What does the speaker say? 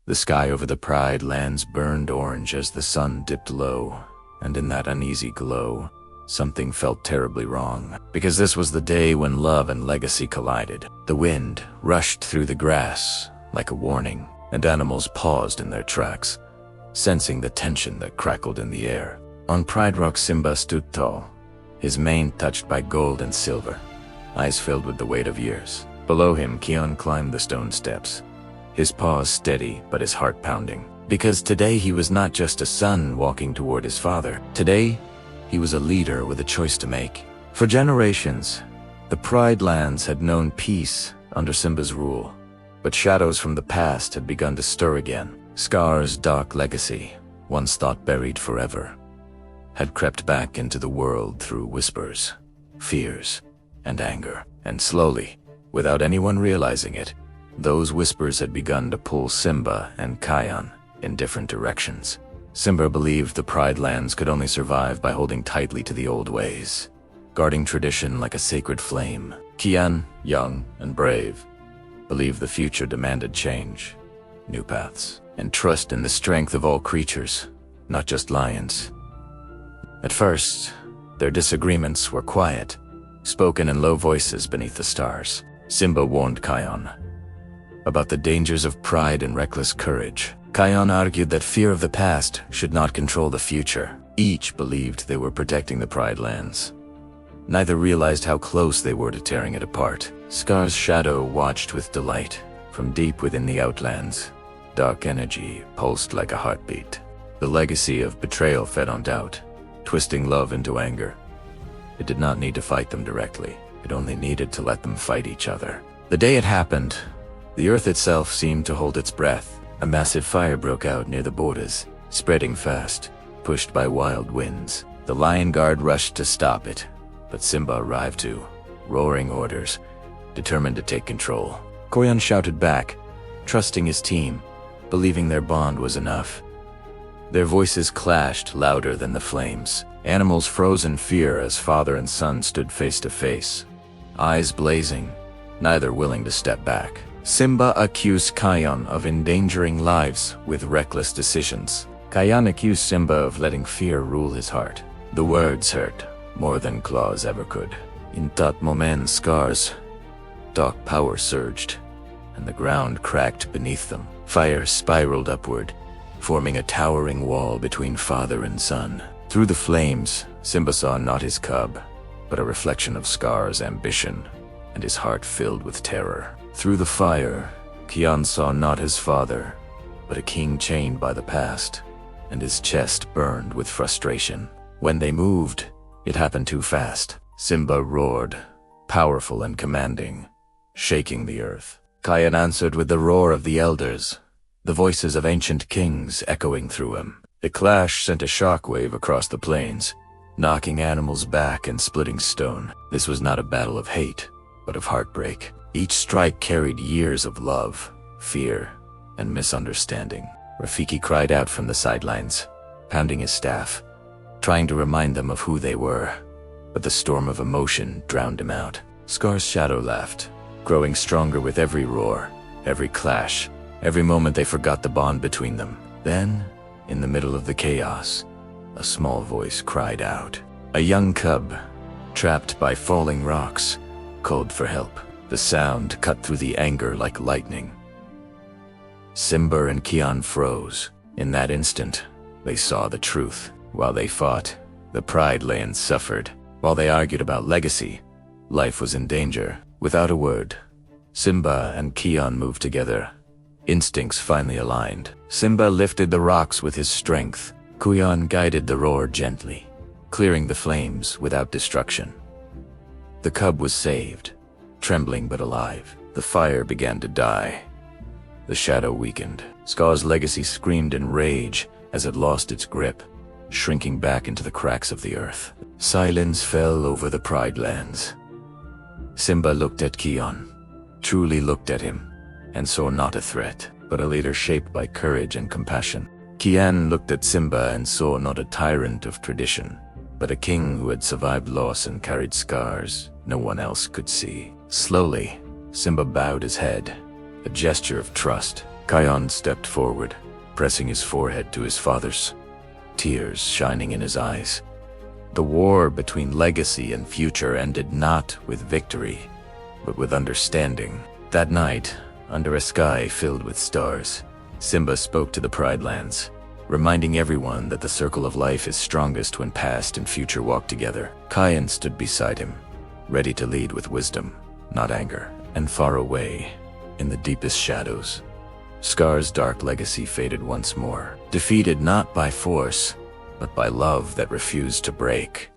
The sky over the Pride lands burned orange as the sun dipped low, and in that uneasy glow, something felt terribly wrong, because this was the day when love and legacy collided. The wind rushed through the grass like a warning, and animals paused in their tracks, sensing the tension that crackled in the air. On Pride Rock, Simba stood tall, his mane touched by gold and silver, eyes filled with the weight of years. Below him, Kion climbed the stone steps, his paws steady but his heart pounding. Because today he was not just a son walking toward his father. Today, he was a leader with a choice to make. For generations, the Pride lands had known peace under Simba's rule, but shadows from the past had begun to stir again. Scar's dark legacy, once thought buried forever, had crept back into the world through whispers, fears, and anger. And slowly, without anyone realizing it, those whispers had begun to pull Simba and Kion in different directions. Simba believed the Pride lands could only survive by holding tightly to the old ways, guarding tradition like a sacred flame. Kion, young and brave, believed the future demanded change, new paths, and trust in the strength of all creatures, not just lions. At first, their disagreements were quiet, spoken in low voices beneath the stars. Simba warned Kion about the dangers of pride and reckless courage. Kion argued that fear of the past should not control the future. Each believed they were protecting the Pride lands. Neither realized how close they were to tearing it apart. Scar's shadow watched with delight from deep within the Outlands. Dark energy pulsed like a heartbeat. The legacy of betrayal fed on doubt, twisting love into anger. It did not need to fight them directly. It only needed to let them fight each other. The day it happened, the earth itself seemed to hold its breath. A massive fire broke out near the borders, spreading fast, pushed by wild winds. The Lion Guard rushed to stop it, but Simba arrived too, roaring orders, determined to take control. Kion shouted back, trusting his team, believing their bond was enough. Their voices clashed louder than the flames. Animals froze in fear as father and son stood face to face, eyes blazing, neither willing to step back. Simba accused Kion of endangering lives with reckless decisions. Kion accused Simba of letting fear rule his heart. The words hurt more than claws ever could. In that moment, Scar's dark power surged, and the ground cracked beneath them. Fire spiraled upward, forming a towering wall between father and son. Through the flames, Simba saw not his cub, but a reflection of Scar's ambition, and his heart filled with terror. Through the fire, Kion saw not his father, but a king chained by the past, and his chest burned with frustration. When they moved, it happened too fast. Simba roared, powerful and commanding, shaking the earth. Kion answered with the roar of the elders, the voices of ancient kings echoing through him. The clash sent a shockwave across the plains, knocking animals back and splitting stone. This was not a battle of hate, but of heartbreak. Each strike carried years of love, fear, and misunderstanding. Rafiki cried out from the sidelines, pounding his staff, trying to remind them of who they were, but the storm of emotion drowned him out. Scar's shadow laughed, growing stronger with every roar, every clash, every moment they forgot the bond between them. Then, in the middle of the chaos, a small voice cried out. A young cub, trapped by falling rocks, called for help. The sound cut through the anger like lightning. Simba and Kion froze. In that instant, they saw the truth. While they fought, the Pride lands suffered. While they argued about legacy, life was in danger. Without a word, Simba and Kion moved together. Instincts finally aligned. Simba lifted the rocks with his strength. Kion guided the roar gently, clearing the flames without destruction. The cub was saved, trembling but alive. The fire began to die. The shadow weakened. Scar's legacy screamed in rage as it lost its grip, shrinking back into the cracks of the earth. Silence fell over the Pride lands. Simba looked at Kion, truly looked at him, and saw not a threat, but a leader shaped by courage and compassion. Kion looked at Simba and saw not a tyrant of tradition, but a king who had survived loss and carried scars no one else could see. Slowly, Simba bowed his head, a gesture of trust. Kion stepped forward, pressing his forehead to his father's, tears shining in his eyes. The war between legacy and future ended not with victory, but with understanding. That night, under a sky filled with stars, Simba spoke to the Pride Lands, reminding everyone that the circle of life is strongest when past and future walk together. Kion stood beside him, ready to lead with wisdom, not anger. And far away, in the deepest shadows, Scar's dark legacy faded once more, defeated not by force, but by love that refused to break.